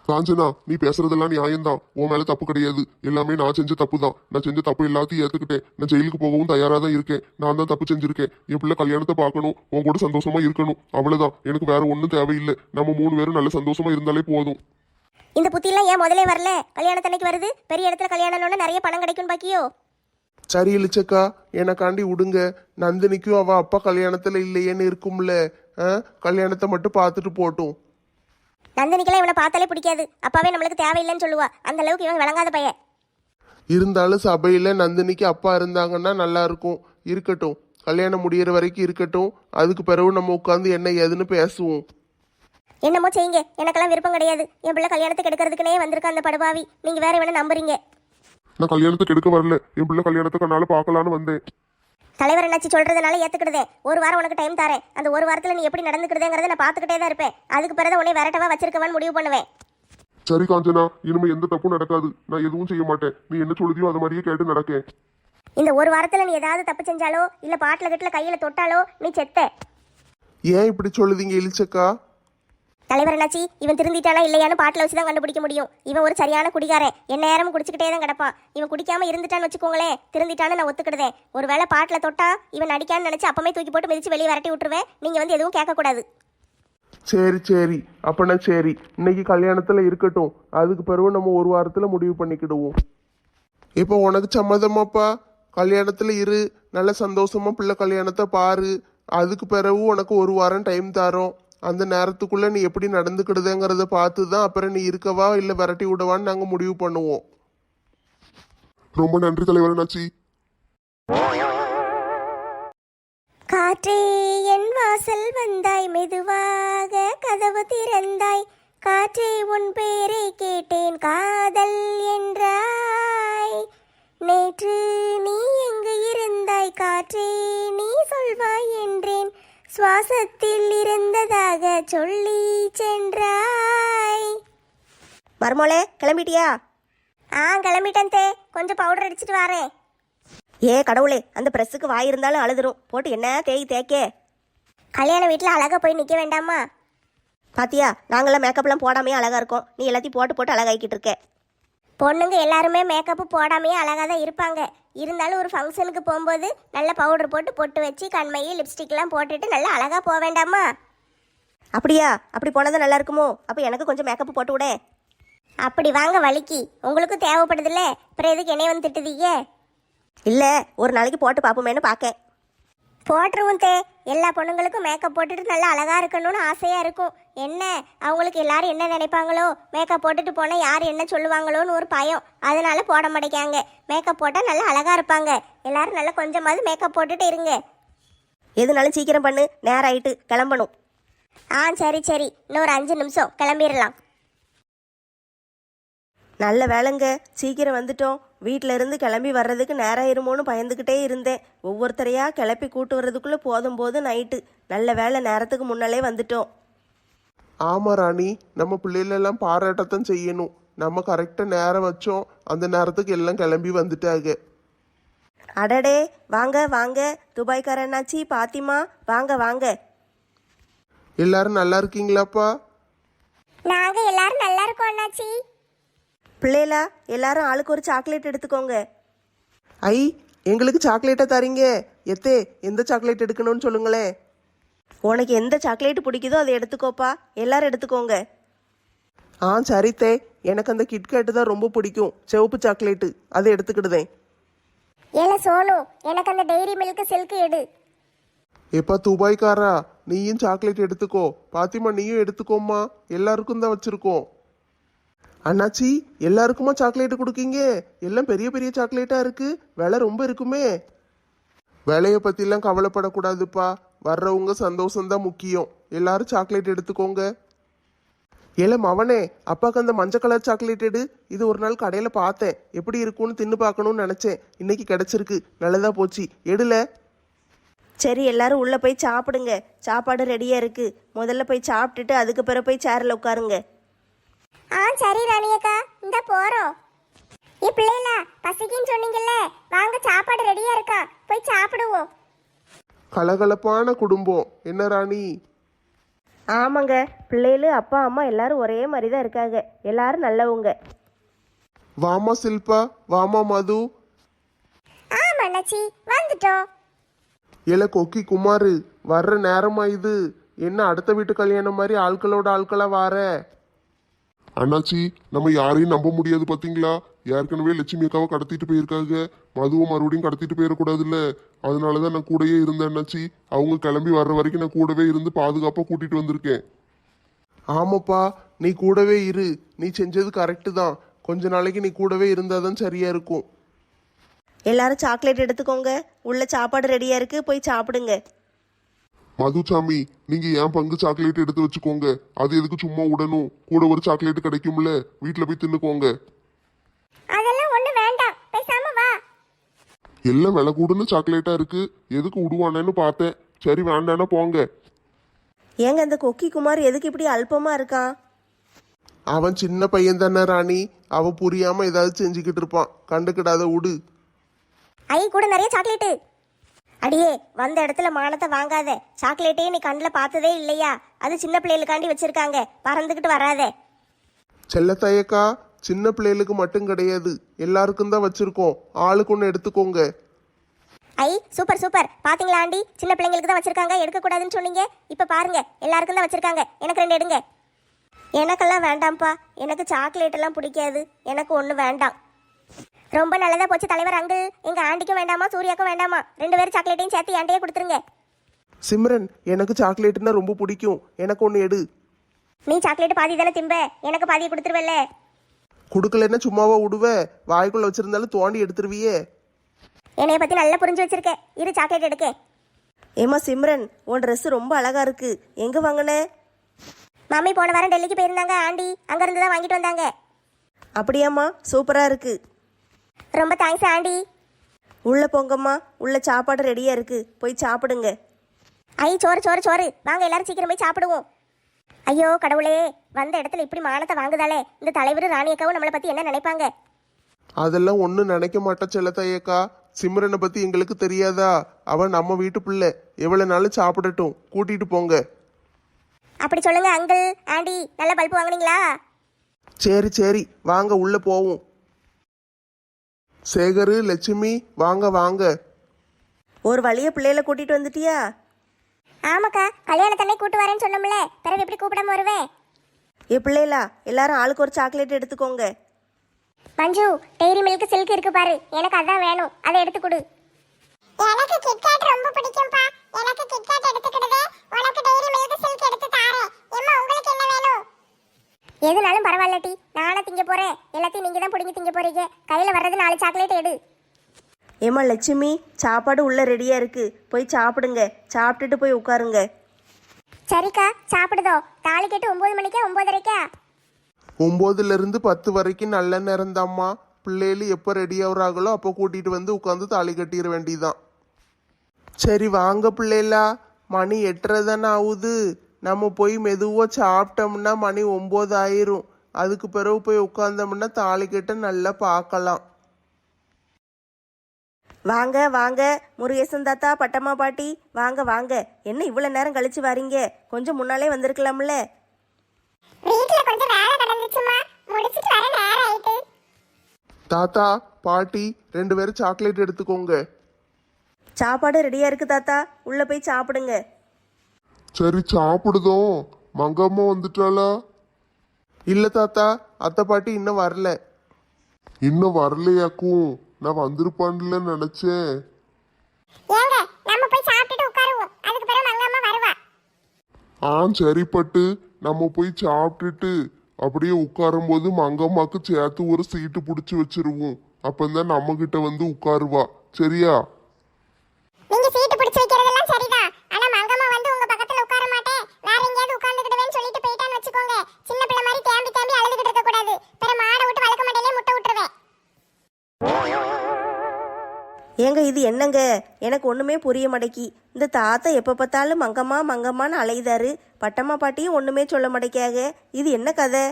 காஞ்சனா, நீ பேசுறதெல்லாம் நியாயம்தான், உன் மேல தப்பு கிடையாது. எல்லாமே நான் செஞ்ச தப்பு தான். நான் செஞ்ச தப்பு எல்லாத்தையும் ஏத்துக்கிட்டேன். நான் ஜெயிலுக்கு போகவும் தயாரா தான் இருக்கேன். நான் தான் தப்பு செஞ்சிருக்கேன். என் பிள்ளை கல்யாணத்தை பார்க்கணும், உன் கூட சந்தோஷமா இருக்கணும், அவ்வளவுதான். எனக்கு வேற ஒன்றும் தேவையில்லை. நம்ம 3 பேரும் நல்ல சந்தோஷமா இருந்தாலே போதும். இந்த புத்தியெல்லாம் ஏன் முதலே வரல? கல்யாணத்தன்னைக்கு வருது, பெரிய இடத்துல கல்யாணம்னு நிறைய பணம் கிடைக்கும் பாக்கியோ. சரி இழிச்சக்கா, எனக்காண்டி விடுங்க. நந்தினிக்கும் அவ அப்பா கல்யாணத்துல இல்லையேன்னு இருக்கும்ல, கல்யாணத்தை மட்டும் பார்த்துட்டு போட்டும். நந்தினிக்கெல்லாம் இவனை பார்த்தாலே பிடிக்காது, அப்பாவே நம்மளுக்கு தேவையில்லைன்னு சொல்லுவா. அந்த அளவுக்கு இவன் விளங்காத பையன். இருந்தாலும் சபையில நந்தினிக்கு அப்பா இருந்தாங்கன்னா நல்லா இருக்கும். இருக்கட்டும், கல்யாணம் முடியிற வரைக்கும் இருக்கட்டும், அதுக்கு பிறகு நம்ம உட்காந்து என்ன ஏதுன்னு பேசுவோம். என்னமோ செய்யுங்க, எனக்கெல்லாம் விருப்பம் கிடையாது. என் பிள்ளை கல்யாணத்துக்கு எடுக்கிறதுக்குனே வந்திருக்க அந்த படுபாவி, நீங்க வேற இவனை நம்புறீங்க. நான் கல்யாணத்துக்கு எடுக்க வரல, என் பிள்ளை கல்யாணத்தை கண்ணால பார்க்கலான்னு வந்தேன். தலைவர் என்னாச்சு சொல்றதுனால ஏத்துக்கிடுதே. ஒரு வாரம் உனக்கு டைம் தரேன். அந்த ஒரு வாரத்துல நீ எப்படி நடந்துக்கிடுதேங்கிறத நான் பார்த்துக்கிட்டே தான் இருப்பேன். அதுக்கு பிறகு உன்னை விரட்டவா வச்சிருக்கவான்னு முடிவு பண்ணுவேன். சரி காஞ்சனா, இனிமே எந்த தப்பும் நடக்காது. நான் எதுவும் செய்ய மாட்டேன். நீ என்ன சொல்லுதியோ அது மாதிரியே கேட்டு நடக்கேன். இந்த ஒரு வாரத்துல நீ ஏதாவது தப்பு செஞ்சாலோ இல்ல பாட்டில கட்டில கையில தொட்டாலோ நீ செத்த. ஏன் இப்படி சொல்லுதீங்க இழிச்சக்கா? தலைவர் என்னாச்சி, இவன் திருந்திட்டானா இல்லையான்னு பாட்டில் வச்சு தான் கண்டுபிடிக்க முடியும். இவன் ஒரு சரியான குடிகாரன், என்ன நேரமும் குடிச்சுக்கிட்டே தான் கிடப்பான். இவன் குடிக்காம இருந்துட்டான்னு வச்சுக்கோங்களேன், திருந்திட்டான்னு நான் ஒத்துக்கிடுதேன். ஒரு வேளை பாட்டில் தொட்டா இவன் நடிக்கான்னு நினைச்சு அப்பமே தூக்கி போட்டு மிதிச்சு வெளியே விரட்டி விட்டுருவேன். நீங்க வந்து எதுவும் கேட்கக்கூடாது. சரி சரி, அப்பனா சரி, இன்னைக்கு கல்யாணத்துல இருக்கட்டும், அதுக்கு பிறகு நம்ம ஒரு வாரத்துல முடிவு பண்ணிக்கிடுவோம். இப்போ உனக்கு சம்மதமாப்பா? கல்யாணத்துல இரு, நல்ல சந்தோஷமா பிள்ளை கல்யாணத்தை பாரு. அதுக்கு பிறகு உனக்கு ஒரு வாரம் டைம் தரோம். அந்த நேரத்துக்குள்ள நீ எப்படி நடந்துக்கிடுதுங்கிறத பார்த்து தான் அப்புறம் நீ இருக்கவா இல்லை விரட்டி விடவான்னு நாங்கள் முடிவு பண்ணுவோம். ரொம்ப நன்றி தலைவர் நாச்சி. காற்றே என் வாசல் வந்தாய், மெதுவாக கதவு திறந்தாய். காற்றே உன் பேரை கேட்டேன், காதல் என்றாய். நேற்று நீ எங்கு இருந்தாய், காற்றே நீ சொல்வாய் என்றேன். சுவாசத்தில் இருந்ததாக சொல்லி சென்றாய். மர்மோளே, கிளம்பிட்டியா? கிளம்பிட்டேன் தே, கொஞ்சம் பவுடர் அடிச்சிட்டு வரேன். ஏ கடவுளே, அந்த ப்ரெஸ்ஸுக்கு வாய் இருந்தாலும் அழுதுரும், போட்டு என்ன தேய்க்கே. கல்யாண வீட்டில் அழகா போய் நிற்க வேண்டாமா? பாத்தியா, நாங்களாம் மேக்கப்லாம் போடாமே அழகா இருக்கோம், நீ எல்லாத்தையும் போட்டு போட்டு அழகாக்கிட்டு இருக்க. பொண்ணுங்க எல்லாருமே மேக்கப்பு போடாமையே அழகாக தான் இருப்பாங்க. இருந்தாலும் ஒரு ஃபங்க்ஷனுக்கு போகும்போது நல்ல பவுடர் போட்டு பொட்டு வச்சு கண்மை லிப்ஸ்டிக்லாம் போட்டுட்டு நல்லா அழகாக போக வேண்டாமா? அப்படியா? அப்படி போனது நல்லா இருக்குமோ? அப்போ எனக்கு கொஞ்சம் மேக்கப் போட்டு விட. அப்படி வாங்க வலிக்கு, உங்களுக்கும் தேவைப்படுதில்ல, அப்புறம் எதுக்கு என்னைய வந்து திட்டுதீங்க? இல்லை, ஒரு நாளைக்கு போட்டு பார்ப்போமேனு பார்க்க. போட்டுருவோம் தே, எல்லா பொண்ணுங்களுக்கும் மேக்கப் போட்டுட்டு நல்லா அழகாக இருக்கணும்னு ஆசையாக இருக்கும். என்ன அவங்களுக்கு எல்லாரும் என்ன நினைப்பாங்களோ, மேக்கப் போட்டுட்டு போனால் யார் என்ன சொல்லுவாங்களோன்னு ஒரு பயம், அதனால போட மாட்டேங்காங்க. மேக்கப் போட்டால் நல்லா அழகாக இருப்பாங்க. எல்லாரும் நல்லா கொஞ்சமாவது மேக்கப் போட்டுட்டு இருங்க. எதுனாலும் சீக்கிரம் பண்ணு, நேரம் ஆயிட்டு கிளம்பணும். சரி சரி, இன்னொரு 5 நிமிஷம் கிளம்பிடலாம். நல்ல வேலைங்க, சீக்கிரம் வந்துட்டோம். வீட்டில இருந்து கிளம்பி வர்றதுக்கு நேரம் ஆயிருமோன்னு பயந்துக்கிட்டே இருந்தேன். ஒவ்வொருத்தரையா கிளப்பி கூட்டு வர்றதுக்குள்ளே போதும் நைட்டு. நல்ல வேலை, நேரத்துக்கு முன்னாலே வந்துட்டோம். ஆமா ராணி, நம்ம பிள்ளைகளெல்லாம் பாராட்டத்தான் செய்யணும். நம்ம கரெக்டாக நேரம் வச்சோம், அந்த நேரத்துக்கு எல்லாம் கிளம்பி வந்துட்டாங்க. அடடே, வாங்க வாங்க, துபாய்க்காரனாச்சி, பாத்திமா, வாங்க வாங்க. எல்லாரும் நல்லா இருக்கீங்களாப்பா? நாங்க எல்லாரும் நல்லா இருக்கோம் அண்ணாச்சி. பிள்ளைகளா, எல்லாரும் ஆளுக்கு ஒரு சாக்லேட் எடுத்துக்கோங்க. ஐ, எங்களுக்கு சாக்லேட்டை தரீங்க? எத்தே, எந்த சாக்லேட் எடுக்கணும்னு சொல்லுங்களேன். உனக்கு எந்த சாக்லேட் பிடிக்குதோ அதை எடுத்துக்கோப்பா, எல்லாரும் எடுத்துக்கோங்க. சரித்தே, எனக்கு அந்த கிட்கேட்டு தான் ரொம்ப பிடிக்கும், சிவப்பு சாக்லேட்டு, அதை எடுத்துக்கிடுதேன். ஏல சோனு, எனக்கு அந்த டெய்ரி மில்க் சில்க் எடு. எப்பா துபாய்க்காரா, நீயும் சாக்லேட் எடுத்துக்கோ. பாத்திமா நீயும் எடுத்துக்கோம்மா, எல்லாருக்கும் தான் வச்சிருக்கோம். அண்ணாச்சி, எல்லாருக்குமா சாக்லேட் கொடுக்கீங்க? எல்லாம் பெரிய பெரிய சாக்லேட்டா இருக்கு, விலை ரொம்ப இருக்குமே. விலையை பற்றிலாம் கவலைப்படக்கூடாதுப்பா. வர்றவங்க சந்தோஷம்தான் முக்கியம். எல்லாரும் சாக்லேட் எடுத்துக்கோங்க. ஏல மவனே, அப்பாவுக்கு அந்த மஞ்சள் கலர் சாக்லேட் எடு. இது ஒரு நாள் கடையில் பார்த்தேன், எப்படி இருக்கும்னு தின்னு பார்க்கணும்னு நினச்சேன். இன்னைக்கு கிடைச்சிருக்கு, நல்லதா போச்சு. எடுல. சரி எல்லாரும் உள்ளே போய் சாப்பிடுங்க. சாப்பாடு ரெடியாக இருக்குது. முதல்ல போய் சாப்பிட்டுட்டு அதுக்கு பிறகு போய் சேரில் உட்காருங்க. ஆ சரி ராணியக்கா, இந்த போறோம். பிள்ளைகளா, பசிக்குன்னு சொன்னீங்கல்ல, வாங்க சாப்பாடு ரெடியா இருக்கா, போய் சாப்பிடுவோம். கலகலப்பான குடும்பம் என்ன ராணி? ஆமாங்க, பிள்ளைகளு அப்பா அம்மா எல்லாரும் ஒரே மாதிரி தான் இருக்காங்க. எல்லாரும் நல்லவங்க. வாமா சில்பா, வாமா மது. மண்ணாச்சி வந்துட்டோம். ஏல கொக்கி குமாரு, வர்ற நேரமா இது? என்ன அடுத்த வீட்டு கல்யாணம் மாதிரி ஆட்களோட ஆட்களா வார? அண்ணாச்சி, நம்ம யாரையும் நம்ப முடியாது பாத்தீங்களா? ஏற்கனவே லட்சுமி அக்காவை கடத்திட்டு போயிருக்காங்க. மதுவை மறுபடியும் கடத்திட்டு போயிடக்கூடாதுல்ல. அதனாலதான் நான் கூடயே இருந்தேன் அண்ணாச்சி. அவங்க கிளம்பி வர்ற வரைக்கும் நான் கூடவே இருந்து பாதுகாப்பா கூட்டிட்டு வந்திருக்கேன். ஆமாப்பா, நீ கூடவே இரு. நீ செஞ்சது கரெக்டு தான். கொஞ்ச நாளைக்கு நீ கூடவே இருந்தாதான் சரியா இருக்கும். எல்லாரும் சாக்லேட் எடுத்துக்கோங்க. உள்ள சாப்பாடு ரெடியாக இருக்குது, போய் சாப்பிடுங்க. மதுசாமி, நீங்க ஏன் பங்கு சாக்லேட் எடுத்து வச்சுக்கோங்க. அது எதுக்கு சும்மா விடணும்? கூட ஒரு சாக்லேட் கிடைக்கும்ல, வீட்டுல போய் தின்னுக்கோங்க. அதெல்லாம் ஒண்ணு வேண்டாம், பேசாம வா. எல்லாம் விலை கூடுன சாக்லேட்டா இருக்கு, எதுக்கு விடுவானேன்னு பார்த்தேன். சரி வேண்டானா போங்க. ஏங்க அந்த கொக்கி குமார் எதுக்கு இப்படி அல்பமாக இருக்கான்? அவன் சின்ன பையன் தானே ராணி, அவன் புரியாம ஏதாவது செஞ்சுக்கிட்டு இருப்பான். கண்டுக்கிடாத விடு. ஐ கூட நிறைய சாக்லேட்டு. அடியே, வந்த இடத்துல மானத்தை வாங்காத. சாக்லேட்டே நீ கண்ணில் பார்த்ததே இல்லையா? அது சின்ன பிள்ளைகளுக்காண்டி வச்சிருக்காங்க, பறந்துக்கிட்டு வராத. செல்லத்தாயக்கா, சின்ன பிள்ளைகளுக்கு மட்டும் கிடையாது, எல்லாருக்கும் தான் வச்சிருக்கோம். ஆளுக்கு ஒன்று எடுத்துக்கோங்க. ஐ சூப்பர் சூப்பர். பாத்தீங்களா ஆண்டி, சின்ன பிள்ளைங்களுக்கு தான் வச்சிருக்காங்க, எடுக்கக்கூடாதுன்னு சொன்னீங்க. இப்போ பாருங்க, எல்லாருக்கும் தான் வச்சிருக்காங்க. எனக்கு 2 எடுங்க. எனக்கெல்லாம் வேண்டாம்ப்பா, எனக்கு சாக்லேட் எல்லாம் பிடிக்காது. எனக்கு ஒன்று வேண்டாம். ரொம்ப நல்லதா போச்சு தலைவர் அங்கிள். எங்க ஆண்டிக்கும் வேண்டாமா, சூர்யாக்கும் வேண்டாமா, 2 பேரும் சாக்லேட்டையும் சேர்த்து என்கிட்டயே கொடுத்துருங்க. சிம்ரன், எனக்கு சாக்லேட்னா ரொம்ப பிடிக்கும். எனக்கு ஒன்று எடு. நீ சாக்லேட் பாதி தானே திம்ப, எனக்கு பாதியை கொடுத்துருவல்ல. கொடுக்கலன்னா சும்மாவா விடுவ? வாய்க்குள்ள வச்சிருந்தாலும் தோண்டி எடுத்துருவியே. என்னைய பத்தி நல்லா புரிஞ்சு வச்சிருக்க. இரு சாக்லேட் எடுக்க. ஏமா சிம்ரன், உன் ட்ரெஸ் ரொம்ப அழகா இருக்கு. எங்க வாங்கின? மம்மி போன வாரம் டெல்லிக்கு போயிருந்தாங்க ஆண்டி, அங்க இருந்து தான் வாங்கிட்டு வந்தாங்க. அப்படியாம்மா, சூப்பரா இருக்கு. ரொம்ப தேங்க்ஸ் ஆண்டி. உள்ள போங்கம்மா, உள்ள சாப்பாடு ரெடியா இருக்கு, போய் சாப்பிடுங்க. ஐ சோறு சோறு சோறு, வாங்க எல்லாரும் சீக்கிரம் போய் சாப்பிடுவோம். ஐயோ கடவுளே, வந்த இடத்துல இப்படி மானத்தை வாங்குதாலே. இந்த தலைவர் ராணியக்காவும் நம்மளை பத்தி என்ன நினைப்பாங்க? அதெல்லாம் ஒன்றும் நினைக்க மாட்டா செல்லத்தாயக்கா. சிம்ரனை பத்தி எங்களுக்கு தெரியாதா? அவன் நம்ம வீட்டு பிள்ளை, எவ்வளவு நாளும் சாப்பிடட்டும். கூட்டிட்டு போங்க. அப்படி சொல்லுங்க அங்கிள். ஆண்டி, நல்ல பல்பு வாங்குனீங்களா? சரி சரி, வாங்க உள்ள போவோம். சேகரு, லட்சுமி, வாங்க வாங்க. ஒரு வழிய பிள்ளைகளை கூட்டிட்டு வந்துட்டியா? ஆமாக்கா, கல்யாணத்தன்னை கூட்டு வரேன்னு சொன்னோம்ல, பிறகு எப்படி கூப்பிடாம வருவேன்? பிள்ளைகளா, எல்லாரும் ஆளுக்கு ஒரு சாக்லேட் எடுத்துக்கோங்க. மஞ்சு, டெய்ரி மில்க் சில்க் இருக்கு பாரு, எனக்கு அதான் வேணும், அதை எடுத்து கொடு. எனக்கு கிட்கேட் ரொம்ப பிடிக்கும்பா. எனக்கு கிட்கேட் எடுத்துக்கிடுவே. உனக்கு டெய்ரி மில்க் சில்க் எடுத்து தாரேன். அம்மா உங்களுக்கு என்ன வேணும்? எதுனாலும் பரவாயில்ல டி, நானே திங்க போறேன். எல்லாத்தையும் நீங்க தான் பிடிங்கி திங்க போறீங்க. கையில வர்றது 4 சாக்லேட் எடு. ஏமா லட்சுமி, சாப்பாடு உள்ள ரெடியா இருக்கு, போய் சாப்பிடுங்க. சாப்பிட்டுட்டு போய் உட்காருங்க. சரிக்கா, சாப்பிடுதோ. தாலி கேட்டு 9 மணிக்கா 9:30க்கா? 9ல இருந்து 10 வரைக்கும் நல்ல நேரம் தாம்மா. பிள்ளைகள் எப்போ ரெடி ஆகுறாங்களோ அப்போ கூட்டிட்டு வந்து உட்காந்து தாலி கட்டிட வேண்டியதான். சரி வாங்க பிள்ளைகளா, மணி 8:30 தானே ஆகுது. நம்ம போய் மெதுவாக சாப்பிட்டோம்னா மணி 9 ஆயிரும். அதுக்கு பிறகு போய் உட்காந்தோம்னா தாலி கட்ட நல்லா பார்க்கலாம். வாங்க வாங்க, முருகேசன் தாத்தா, பட்டம்மா பாட்டி, வாங்க வாங்க. என்ன இவ்வளவு நேரம் கழிச்சு வரீங்க? கொஞ்சம் முன்னாலே வந்திருக்கலாம்ல. வீட்ல கொஞ்சம் வேலை நடந்துச்சுமா, முடிச்சிட்டு வர நேரம் ஆயிட்டு. தாத்தா, பாட்டி, 2 பேரும் சாக்லேட் எடுத்துக்கோங்க. சாப்பாடு ரெடியா இருக்கு தாத்தா, உள்ள போய் சாப்பிடுங்க. சரி சாப்பிடுதோம். மங்கம்மா வந்துட்டாளா? இல்ல தாத்தா, அத்தை பாட்டி இன்னும் வரல. இன்னும் வரலையாக்கும்? நான் வந்திருப்பான்ல நினைச்சேன். ஏங்க, நம்ம போய் சாப்பிட்டுட்டு உட்காருவோம், அதுக்கு பிறகு மங்கம்மா வருவா. சரி பட்டு, நம்ம போய் சாப்பிட்டுட்டு அப்படியே உட்காரும்போது மங்கம்மாக்கு சேர்த்து ஒரு சீட்டு பிடிச்சி வச்சிருவோம். அப்பந்தான் நம்ம கிட்ட வந்து உட்காருவா. சரியா? நீங்க சீட்டு பிடிச்சு வைக்கிறதெல்லாம் சரிதான். ஆனா மங்கம்மா வந்து உங்க பக்கத்துல உட்கார மாட்டேன், வேற எங்கேயாவது உட்கார்ந்துக்கிடுவேன்னு சொல்லிட்டு போயிட்டான்னு வச்சுக்கோங்க. சின்ன பிள்ளை மாதிரி தேம்பி தேம்பி அழுதுகிட்டு இருக்க கூடாது. பிற மாடை விட்டு வளர்க்க மாட்டேனே முட்டை விட்டுருவேன். ஏங்க இது என்னங்க, எனக்கு ஒன்றுமே புரிய மாட்டேக்கி. இந்த தாத்தா எப்போ பார்த்தாலும் மங்கம்மா மங்கம்மான்னு அலையுதாரு, பட்டம்மா பாட்டியும் ஒன்றுமே சொல்ல மாட்டேக்காக. இது என்ன கதை?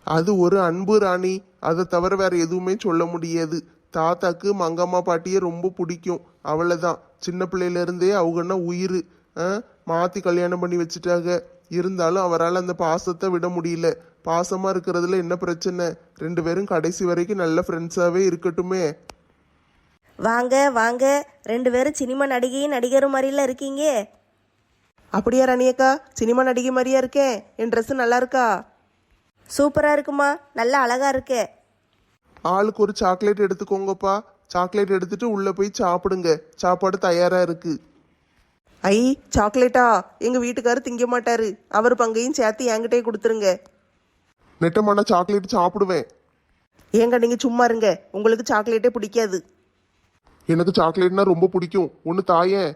அது ஒரு அன்பு ராணி, அதை தவிர வேற எதுவுமே சொல்ல முடியாது. தாத்தாக்கு மங்கம்மா பாட்டியை ரொம்ப பிடிக்கும், அவ்வளோதான். சின்ன பிள்ளையிலேருந்தே அவங்கன்னா உயிர். மாற்றி கல்யாணம் பண்ணி வச்சுட்டாங்க. இருந்தாலும் அவரால் அந்த பாசத்தை விட முடியல. பாசமாக இருக்கிறதுல என்ன பிரச்சனை? 2 பேரும் கடைசி வரைக்கும் நல்ல ஃப்ரெண்ட்ஸாகவே இருக்கட்டுமே. வாங்க வாங்க, 2 பேரும் சினிமா நடிகையும் நடிகரும் மாதிரில இருக்கீங்க. அப்படியா ராணியக்கா? சினிமா நடிகை மாதிரியா இருக்கேன். என் ட்ரெஸ்ஸு நல்லா இருக்கா? சூப்பராக இருக்குமா, நல்லா அழகா இருக்கே. ஆளுக்கு ஒரு சாக்லேட் எடுத்துக்கோங்கப்பா. சாக்லேட் எடுத்துட்டு உள்ளே போய் சாப்பிடுங்க. சாப்பாடு தயாராக இருக்கு. ஐ, சாக்லேட்டா? எங்கள் வீட்டுக்காரர் திங்க மாட்டாரு. அவர் பங்கையும் சேர்த்து என்கிட்டயே கொடுத்துருங்க. நெட்டமான சாக்லேட் சாப்பிடுவேன். ஏங்க நீங்கள் சும்மா இருங்க, உங்களுக்கு சாக்லேட்டே பிடிக்காது. எனக்கு சாக்லேட்னா ரொம்ப பிடிக்கும். ஒன்று தாயேன்.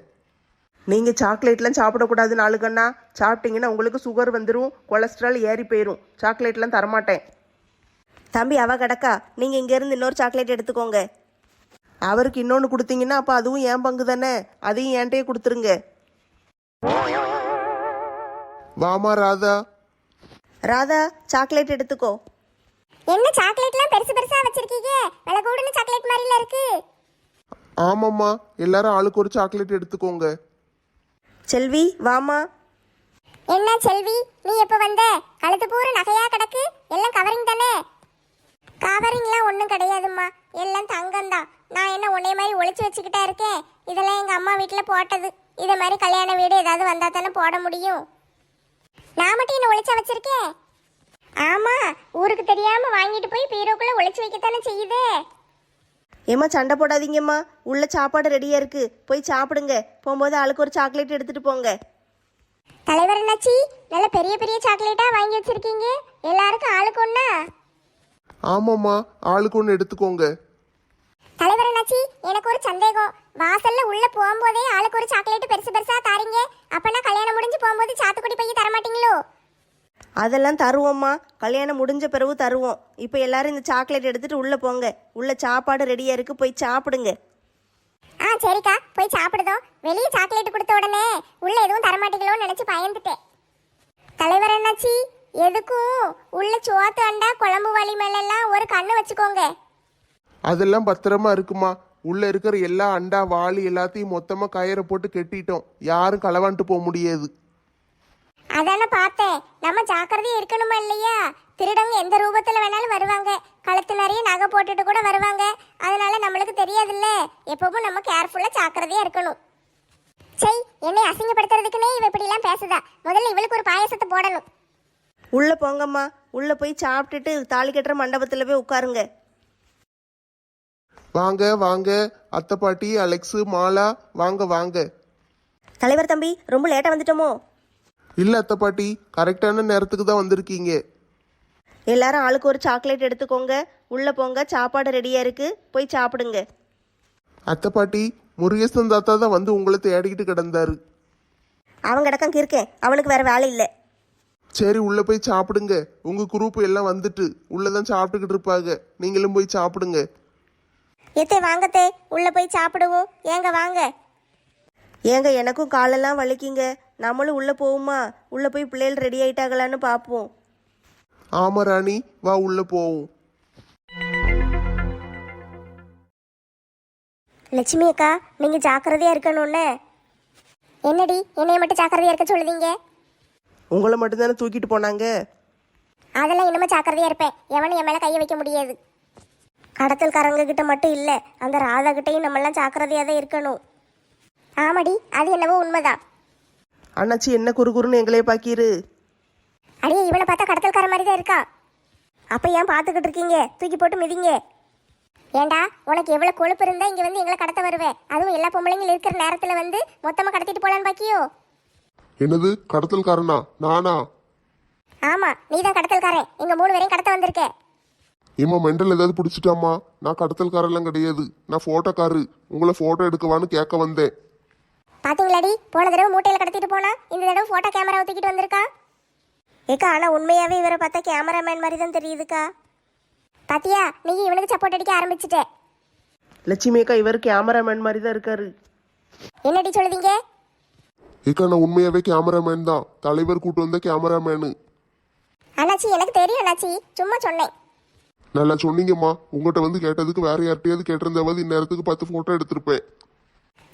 நீங்கள் சாக்லேட்லாம் சாப்பிடக்கூடாது நாளுக்கண்ணா. சாப்பிட்டீங்கன்னா உங்களுக்கு சுகர் வந்துடும், கொலஸ்ட்ரால் ஏறி போயிடும். சாக்லேட்லாம் தரமாட்டேன். தம்பி அவ கிடக்கா, நீங்கள் இங்கேருந்து இன்னொரு சாக்லேட் எடுத்துக்கோங்க. அவருக்கு இன்னொன்று கொடுத்தீங்கன்னா அப்போ அதுவும் என் பங்கு தானே, அதையும் என்கிட்டயே கொடுத்துருங்க. வாமா ராதா. ராதா, சாக்லேட் எடுத்துக்கோ. என்ன சாக்லேட்லாம் பெருசு பெருசா வச்சிருக்கீங்க? விலை கூடுன சாக்லேட் மாதிரில இருக்கு. ஆமாம்மா, எல்லாரும் ஆளுக்கு ஒரு சாக்லேட் எடுத்துக்கோங்க. செல்வி வாமா. என்ன செல்வி, நீ எப்ப வந்த? கழுத்து பூரா நகையா கிடக்கு. எல்லாம் கவரிங் தானே? கவரிங்லாம் ஒன்றும் கிடையாதும்மா, எல்லாம் தங்கம் தான். நான் என்ன உன்னைய மாதிரி ஒளிச்சு வச்சுக்கிட்டா இருக்கேன்? இதெல்லாம் எங்க அம்மா வீட்டில் போட்டது. இதை மாதிரி கல்யாண வீடு ஏதாவது வந்தா தானே போட முடியும். நான் மட்டும் என்ன ஒளிச்சா வச்சிருக்கேன்? ஆமா, ஊருக்கு தெரியாம வாங்கிட்டு போய் பீரோக்குள்ள ஒளிச்சு வைக்கத்தானே செய்யுதே. ஏம்மா சண்டை போடாதீங்கம்மா, உள்ள சாப்பாடு ரெடியாக இருக்கு, போய் சாப்பிடுங்க. போகும்போது ஆளுக்கு ஒரு சாக்லேட் எடுத்துட்டு போங்க. தலைவர் என்னாச்சி, நல்ல பெரிய பெரிய சாக்லேட்டா வாங்கி வச்சிருக்கீங்க. எல்லாருக்கும் ஆளுக்கு ஒண்ணா? ஆமாம்மா, ஆளுக்கு ஒன்று எடுத்துக்கோங்க. தலைவர் என்னாச்சி, எனக்கு ஒரு சந்தேகம். வாசல்ல உள்ள போகும்போதே ஆளுக்கு ஒரு சாக்லேட் பெருசு பெருசா தாரீங்க. அப்பனா கல்யாணம் முடிஞ்சு போகும்போது சாத்துக்குடி பைய தர மாட்டீங்களோ? அதெல்லாம் தருவோம்மா, கல்யாணம் முடிஞ்ச பிறகு தருவோம். இப்போ எல்லாரும் இந்த சாக்லேட் எடுத்துட்டு உள்ளே போங்க. உள்ள சாப்பாடு ரெடியாக இருக்கு, போய் சாப்பிடுங்க. சரிக்கா, போய் சாப்பிடுதோம். வெளியே சாக்லேட் கொடுத்த உடனே உள்ள எதுவும் தரமாட்டீங்களோன்னு நினைச்சு பயந்துட்டேன். தலைவர் என்னாச்சி, எதுக்கும் உள்ள சோத்து அண்டா குழம்பு வலி மேலெல்லாம் ஒரு கண்ணு வச்சுக்கோங்க. அதெல்லாம் பத்திரமா இருக்குமா. உள்ள இருக்கிற எல்லா அண்டா வாளி எல்லாத்தையும் மொத்தமா கயிறை போட்டு கெட்டிட்டோம். யாரும் களவான்ட்டு போக முடியாது. அதானே பார்த்தேன். நம்ம ஜாக்கிரதையா இருக்கணுமா இல்லையா? திருடங்க எந்த ரூபத்துல வேணாலும் வருவாங்க. கழுத்து நிறைய நகை போட்டுட்டு கூட வருவாங்க. அதனால நம்மளுக்கு தெரியாதுல்ல. எப்பவும் நம்ம கேர்ஃபுல்லா ஜாக்கிரதையா இருக்கணும். சரி, என்னை அசிங்கப்படுத்துறதுக்குன்னே இவ இப்படி எல்லாம் பேசுதா? முதல்ல இவளுக்கு ஒரு பாயாசத்தை போடணும். உள்ளே போங்கம்மா, உள்ளே போய் சாப்பிட்டுட்டு தாலி கட்டுற மண்டபத்தில் போய் உட்காருங்க. வாங்க வாங்க, அத்தை பாட்டி, அலெக்ஸு, மாலா, வாங்க வாங்க. தலைவர் தம்பி, ரொம்ப லேட்டாக வந்துட்டோமோ? இல்லை அத்தை பாட்டி, கரெக்டான நேரத்துக்கு தான் வந்திருக்கீங்க. எல்லாரும் ஆளுக்கு ஒரு சாக்லேட் எடுத்துக்கோங்க. உள்ளே போங்க, சாப்பாடு ரெடியாக இருக்கு, போய் சாப்பிடுங்க. அத்தை பாட்டி, முருகேசன் தாத்தா தான் வந்து உங்களை தேடிக்கிட்டு கிடந்தாரு. அவன் கிடக்கம் இருக்கேன், அவனுக்கு வேற வேலை இல்லை. சரி, உள்ள போய் சாப்பிடுங்க. உங்க குரூப் எல்லாம் வந்துட்டு உள்ளதான் சாப்பிட்டுக்கிட்டு இருப்பாங்க. நீங்களும் போய் சாப்பிடுங்க. எத்தே வாங்கத்தே, உள்ளே போய் சாப்பிடுவோம். ஏங்க வாங்க. ஏங்க எனக்கும் காலெல்லாம் வலிக்குங்க. நம்மளும் உள்ளே போவோமா? உள்ளே போய் பிள்ளைகள் ரெடி ஆயிட்டாங்களான்னு பார்ப்போம். ஆமா ராணி, வா உள்ள போவோம். லட்சுமி அக்கா, நீங்க ஜாக்கிரதையா இருக்கணும்னு. என்னடி என்னைய மட்டும் ஜாக்கிரதையா இருக்க சொல்லுதீங்க? உங்களை மட்டும்தானே தூக்கிட்டு போனாங்க. அதெல்லாம் இனிமே ஜாக்கிரதையா இருப்பேன். எவனும் என் மேல கையை வைக்க முடியாது. கடத்தல்காரங்க கிட்ட மட்டும் இல்ல, அந்த ராதா கிட்டையும் நம்ம எல்லாம் ஜாக்கிரதையா தான் இருக்கணும். ஆமாடி, அது என்னவோ உண்மைதான். அண்ணாச்சி என்ன குறுகுறுன்னு எங்களையே பாக்கிரு. அடியே, இவனை பார்த்தா கடத்தல்கார மாதிரி தான் இருக்கா. அப்ப ஏன் பார்த்துக்கிட்டு இருக்கீங்க? தூக்கி போட்டு மிதிங்க. ஏண்டா, உனக்கு எவ்வளவு கொழுப்பு இருந்தா இங்க வந்து எங்களை கடத்த வருவேன்? அதுவும் எல்லா பொம்பளைங்களும் இருக்கிற நேரத்துல வந்து மொத்தமா கடத்திட்டு போலான்னு பாக்கியோ? என்னது, கடத்தல்காரனா? நானா? ஆமா, நீதான் கடத்தல்காரன். எங்க 3 பேரையும் கடத்த வந்திருக்க. ஏம்மா மெண்டல் ஏதாவது பிடிச்சிட்டாமா? நான் கடத்தல்காரெல்லாம் கிடையாது, நான் போட்டோக்காரு. உங்களை போட்டோ எடுக்கவான்னு கேட்க வந்தேன். பாத்தீங்களாடி, போன தடவை மூட்டையில கடத்திட்டு போனா இந்த தடவை போட்டோ கேமரா தூக்கிட்டு வந்திருக்கா. ஏக்கா ஆனால் உண்மையாகவே இவரை பார்த்தா கேமராமேன் மாதிரி தான் தெரியுதுக்கா. பாத்தியா, நீ இவனுக்கு சப்போர்ட் அடிக்க ஆரம்பிச்சிட்ட. லட்சுமி அக்கா இவர் கேமராமேன் மாதிரி தான் இருக்காரு. என்னடி சொல்லுவீங்க? ஏக்கா நான் உண்மையாவே கேமராமேன் தான், தலைவர் கூட்டு வந்த கேமராமேனு. அண்ணாச்சி எனக்கு தெரியும் அண்ணாச்சி, சும்மா சொன்னேன். நல்லா சொன்னீங்கம்மா. உங்கள்கிட்ட வந்து கேட்டதுக்கு வேற யார்கிட்டயாவது கேட்டிருந்தாவது இந்நேரத்துக்கு 10 போட்டோ எடுத்திருப்பேன்.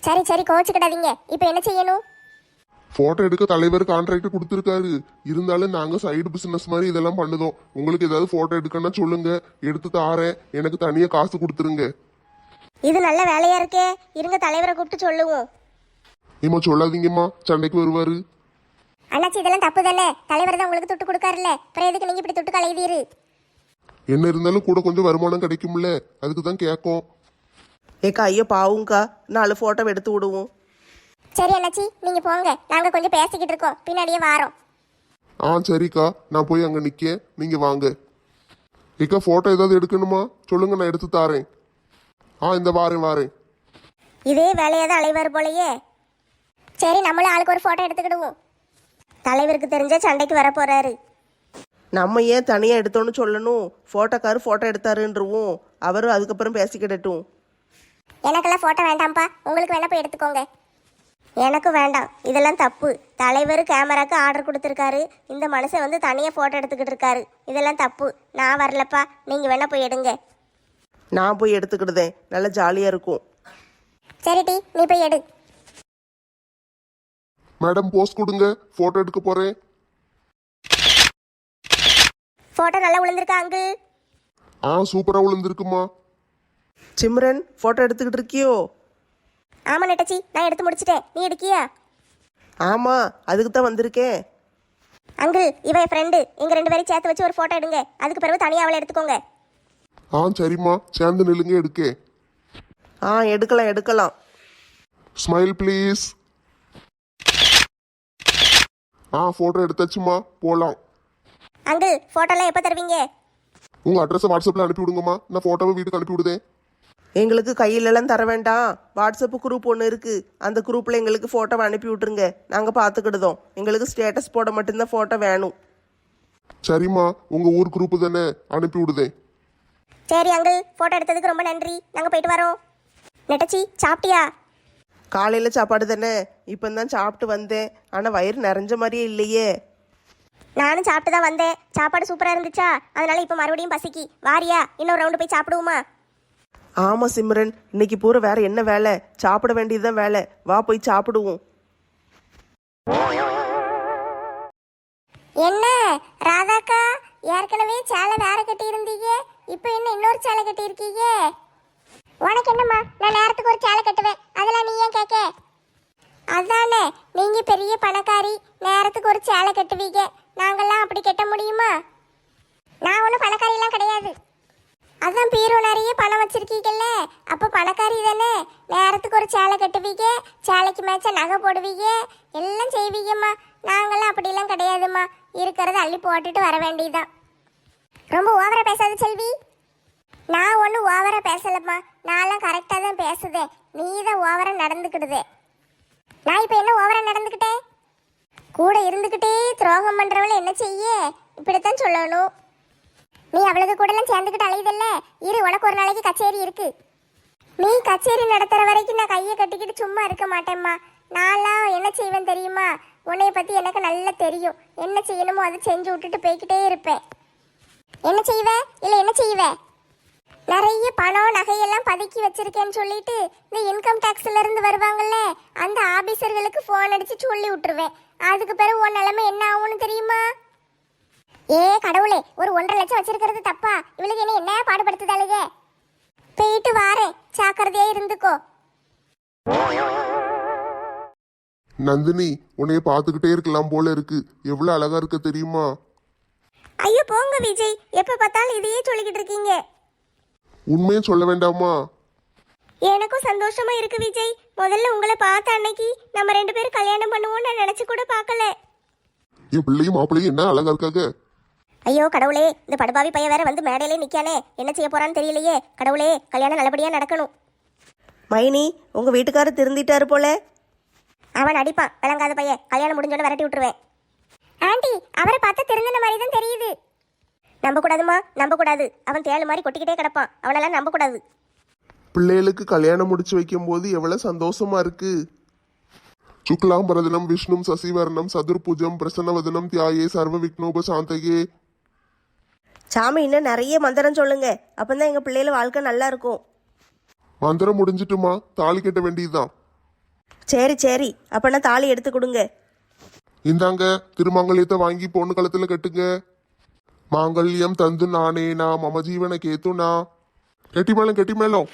சரி சரி கோச்சுக்கிடாதீங்க. இப்போ என்ன செய்யணும்? போட்டோ எடுக்க தலைவர் கான்ட்ராக்ட் கொடுத்துருக்காரு. இருந்தாலும் நாங்க சைடு பிசினஸ் மாதிரி இதெல்லாம் பண்ணுதோம். உங்களுக்கு ஏதாவது போட்டோ எடுக்கணும்னா சொல்லுங்க, எடுத்து தாரேன். எனக்கு தனியா காசு கொடுத்துருங்க. இது நல்ல வேலையா இருக்கே, இருங்க தலைவரை கூப்பிட்டு சொல்லுவோம். ஏமா சொல்லாதீங்கம்மா, சண்டைக்கு வருவாரு. அண்ணாச்சி இதெல்லாம் தப்பு தானே? தலைவர் தான் உங்களுக்கு துட்டு கொடுக்காருல்ல, அப்புறம் எதுக்கு நீங்க இப்படி துட்டு கலையுதீரு? என்ன இருந்தாலும் கூட கொஞ்சம் வருமானம் கிடைக்கும்ல, அதுக்கு தான் கேட்கும். ஏக்கா ஐயோ பாவுங்கக்கா, 4 ஃபோட்டோ எடுத்து விடுவோம். சரி அண்ணாச்சி நீங்க போங்க, நாங்க கொஞ்சம் பேசிக்கிட்டு இருக்கோம், பின்னாடியே வாரோம். சரிக்கா, நான் போய் அங்க நிக்கேன், நீங்க வாங்க. ஏக்கா போட்டோ ஏதாவது எடுக்கணுமா சொல்லுங்க, நான் எடுத்து தாரேன். இந்த வாரேன். இதே வேலையாக தான் அலைவார் போலயே. சரி நம்மளும் ஆளுக்கு ஒரு போட்டோ எடுத்துக்கிடுவோம். தலைவருக்கு தெரிஞ்ச சண்டைக்கு வர போறாரு. நம்ம ஏன் தனியாக எடுத்தோன்னு சொல்லணும்? ஃபோட்டோக்காரு ஃபோட்டோ எடுத்தாருன்றவும் அவரும் அதுக்கப்புறம் பேசிக்கிடட்டும். எனக்கெல்லாம் போட்டோ வேண்டாம்ப்பா, உங்களுக்கு வேணா போய் எடுத்துக்கோங்க. எனக்கு வேண்டாம், இதெல்லாம் தப்பு. தலைவர் கேமராக்கு ஆர்டர் கொடுத்துருக்காரு, இந்த மனுஷன் வந்து தனியாக ஃபோட்டோ எடுத்துக்கிட்டு இருக்காரு. இதெல்லாம் தப்பு. நான் வரலப்பா, நீங்கள் வேணா போய் எடுங்க. நான் போய் எடுத்துக்கிடுதேன், நல்லா ஜாலியாக இருக்கும். சரி டி, நீ போய் எடு. மேடம் போஸ்ட் கொடுங்க, போட்டோ எடுக்க போறேன். ஃபோட்டோ நல்லா விழுந்திருக்கா அங்கிள்? சூப்பரா விழுந்திருக்குமா. சிம்ரன் ஃபோட்டோ எடுத்துக்கிட்டு இருக்கியோ? ஆமாம் நெட்டச்சி, நான் எடுத்து முடிச்சிட்டேன். நீ எடுக்கியா? ஆமாம், அதுக்கு தான் வந்திருக்கேன். அங்கிள் இவன் என் ஃப்ரெண்டு, எங்கள் 2 பேரையும் சேர்த்து வச்சு ஒரு ஃபோட்டோ எடுங்க. அதுக்கு பிறகு தனியாக அவளை எடுத்துக்கோங்க. சரிம்மா, சேர்ந்து நில்லுங்க, எடுக்கே. எடுக்கலாம். Smile please. போட்டோ எடுத்தாச்சுமா, போலாம். அங்கிள் ஃபோட்டோலாம் எப்போ தருவீங்க? உங்க அட்ரஸ் வாட்ஸ்அப்ல அனுப்பி விடுங்கம்மா, நான் போட்டோவை வீட்டுக்கு அனுப்பி விடுதேன். எங்களுக்கு கையிலலாம் தர வேண்டாம், வாட்ஸ்அப் குரூப் ஒன்று இருக்குது, அந்த குரூப்பில் எங்களுக்கு ஃபோட்டோவை அனுப்பி விட்ருங்க, நாங்கள் பார்த்துக்கிடுதோம். எங்களுக்கு ஸ்டேட்டஸ் போட மட்டும்தான் ஃபோட்டோ வேணும். சரிம்மா, உங்க ஊர் குரூப் தானே, அனுப்பி விடுதேன். சரி அங்கிள், ஃபோட்டோ எடுத்ததுக்கு ரொம்ப நன்றி, நாங்கள் போயிட்டு வரோம். நெட்டச்சி சாப்பிட்டியா? காலையில் சாப்பாடு தானே, இப்போ தான் சாப்பிட்டு வந்தேன். ஆனால் வயிறு நிறைஞ்ச மாதிரியே இல்லையே. நானும் சாப்பிட்டு தான் வந்தேன். சாப்பாடு சூப்பராக இருந்துச்சா, அதனால இப்போ மறுபடியும் பசிக்கு. வாரியா, இன்னொரு ரவுண்டு போய் சாப்பிடுவோமா? ஆமாம் சிம்ரன், இன்னைக்கு பூரா வேற என்ன வேலை? சாப்பிட வேண்டியதுதான் வேலை. வா போய் சாப்பிடுவோம். என்ன ராதாக்கா, ஏற்கனவே சேலை வேற கட்டி இருந்தீங்க, இப்போ என்ன இன்னொரு சேலை கட்டி இருக்கீங்க? உனக்கு என்னம்மா, நான் நேரத்துக்கு ஒரு சேலை கட்டுவேன், அதெல்லாம் நீ ஏன் கேட்க? அதானே, நீங்க பெரிய பணக்காரி, நேரத்துக்கு ஒரு சேலை கட்டுவீங்க, நாங்கெல்லாம் அப்படி கட்ட முடியுமா? நான் ஒன்றும் பணக்காரியெல்லாம் கிடையாது. அதான் பீரோ நிறைய பணம் வச்சிருக்கீங்கல்ல, அப்போ பணக்காரி தானே. நேரத்துக்கு ஒரு சேலை கட்டுவீங்க, சேலைக்கு மேட்ச நகை போடுவீங்க, எல்லாம் செய்வீங்கம்மா. நாங்களாம் அப்படிலாம் கிடையாதும்மா, இருக்கிறத அள்ளி போட்டுட்டு வர வேண்டியதுதான். ரொம்ப ஓவரா பேசாத செல்வி. நான் ஒன்றும் ஓவரா பேசலம்மா, நான்லாம் கரெக்டாக தான் பேசுதேன், நீ தான் ஓவரா நடந்துக்கிடுதே. நான் இப்போ என்ன ஓவரா நடந்துக்கிட்டேன்? கூட இருந்துக்கிட்டே துரோகம் பண்ணுறவளை என்ன செய்ய? இப்படித்தான் சொல்லணும். நீ அவளுக்கு கூடலாம் சேர்ந்துக்கிட்டு அலையுதல்ல, இரு, உனக்கு ஒரு நாளைக்கு கச்சேரி இருக்கு. நீ கச்சேரி நடத்துகிற வரைக்கும் நான் கையை கட்டிக்கிட்டு சும்மா இருக்க மாட்டேம்மா. நான்லாம் என்ன செய்வேன் தெரியுமா? உன்னைய பற்றி எனக்கு நல்லா தெரியும். என்ன செய்யணுமோ அதை செஞ்சு விட்டுட்டு போய்கிட்டே இருப்பேன். என்ன செய்வே? இல்லை என்ன செய்வே? நிறைய பணம் நகையெல்லாம் பதுக்கி வச்சிருக்கேன்னு சொல்லிட்டு இந்த இன்கம் டேக்ஸ்ல இருந்து வருவாங்கல்ல, அந்த ஆபீசர்களுக்கு ஃபோன் அடிச்சு சொல்லி விட்டுருவேன். அதுக்கு பிறகு உன் நிலைமை என்ன ஆகும்னு தெரியுமா? கடவுளே, ஒரு 1.5 லட்சம் வச்சிருக்கிறது தப்பா? இவளுக்கு என்ன பாடுபடுத்துதாளுக? போயிட்டு வாரேன், ஜாக்கிரதையா இருந்துக்கோ. நந்தினி, உன்னைய பார்த்துக்கிட்டே இருக்கலாம் போல இருக்கு. எவ்வளவு அழகா இருக்க தெரியுமா? ஐயோ போங்க விஜய், எப்போ பார்த்தாலும் இதையே சொல்லிக்கிட்டு இருக்கீங்க. உண்மையை சொல்ல வேண்டாமா? எனக்கும் சந்தோஷமா இருக்கு விஜய். முதல்ல உங்களை பார்த்த அன்னைக்கு நம்ம 2 பேரும் கல்யாணம் பண்ணுவோம்னு நான் நினைச்சு கூட பார்க்கல. என் பிள்ளையும் மாப்பிள்ளையும் என்ன அழகா இருக்காங்க. ஐயோ கடவுளே, இந்த படுபாவி பையன் வேற வந்து மேடையிலே நிக்கானே, என்ன செய்ய போறான்னு தெரியலையே. கடவுளே, கல்யாணம் நல்லபடியா நடக்கணும். மைனி உங்கள் வீட்டுக்காரர் திருந்திட்டாரு போல. அவன் அடிப்பான், விளங்காத பையன். கல்யாணம் முடிஞ்சோன்னு விரட்டி விட்டுருவேன். ஆண்டி, அவரை பார்த்தா திருந்தின மாதிரி தான் தெரியுது. நம்ப கூடாதுமா, நம்ப கூடாது. அவன் தேளு மாதிரி கொட்டிக்கிட்டே கிடப்பான். அவனெல்லாம் நம்ப கூடாது. பிள்ளைகளுக்கு கல்யாணம் முடிச்சு வைக்கும்போது எவ்வளவு சந்தோஷமா இருக்கு. சுக்லாம்பரதனம் விஷ்ணும் சசிவர்ணம் சதுர்புஜம் பிரசன்னவதனம் தியாயே சர்வ விக்னோப சாந்தகே. சாமி இன்னும் நிறைய மந்திரம் சொல்லுங்க, அப்பந்தான் எங்கள் பிள்ளைகள வாழ்க்கை நல்லா இருக்கும். மந்திரம் முடிஞ்சிட்டுமா, தாலி கட்ட வேண்டியதுதான். சரி சரி, அப்போனா தாலி எடுத்து கொடுங்க. இந்தாங்க திருமாங்கல்யத்தை வாங்கி பொண்ணு கழுத்துல கட்டுங்க. மாங்கல்யம் தந்து நானே நான் மம ஜீவன கேத்துனா. கெட்டி மேளம் கெட்டி மேளம்.